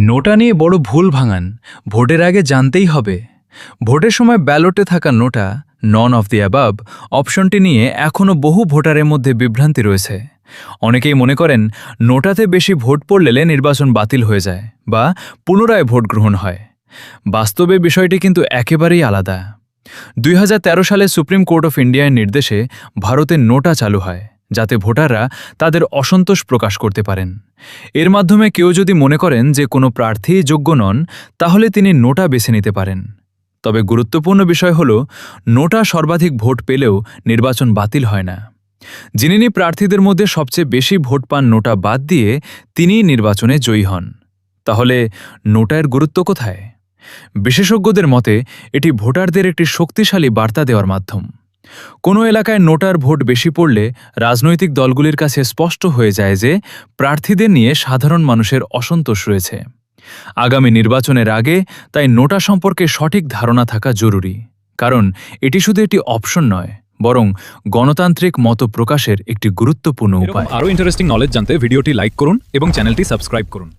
নোটা নিয়ে বড় ভুল ভাঙান। ভোটের আগে জানতেই হবে। ভোটের সময় ব্যালটে থাকা নোটা নন অফ দি অ্যাবাভ অপশনটি নিয়ে এখনও বহু ভোটারের মধ্যে বিভ্রান্তি রয়েছে। অনেকেই মনে করেন নোটাতে বেশি ভোট পড়লে নির্বাচন বাতিল হয়ে যায় বা পুনরায় ভোট গ্রহণ হয়। বাস্তবে বিষয়টি কিন্তু একেবারেই আলাদা। 2013 সালে সুপ্রিম কোর্ট অফ ইন্ডিয়ার নির্দেশে ভারতে নোটা চালু হয়, যাতে ভোটাররা তাদের অসন্তোষ প্রকাশ করতে পারেন। এর মাধ্যমে কেউ যদি মনে করেন যে কোনো প্রার্থী যোগ্য নন, তাহলে তিনি নোটা বেছে নিতে পারেন। তবে গুরুত্বপূর্ণ বিষয় হল, নোটা সর্বাধিক ভোট পেলেও নির্বাচন বাতিল হয় না। যিনি প্রার্থীদের মধ্যে সবচেয়ে বেশি ভোট পান নোটা বাদ দিয়ে, তিনিই নির্বাচনে জয়ী হন। তাহলে নোটার গুরুত্ব কোথায়? বিশেষজ্ঞদের মতে এটি ভোটারদের একটি শক্তিশালী বার্তা দেওয়ার মাধ্যম। কোনো এলাকায় নোটার ভোট বেশি পড়লে রাজনৈতিক দলগুলির কাছে স্পষ্ট হয়ে যায় যে প্রার্থীদের নিয়ে সাধারণ মানুষের অসন্তোষ রয়েছে। আগামী নির্বাচনের আগে তাই নোটা সম্পর্কে সঠিক ধারণা থাকা জরুরি, কারণ এটি শুধু একটি অপশন নয়, বরং গণতান্ত্রিক মত প্রকাশের একটি গুরুত্বপূর্ণ উপায়। আরও ইন্টারেস্টিং নলেজ জানতে ভিডিওটি লাইক করুন এবং চ্যানেলটি সাবস্ক্রাইব করুন।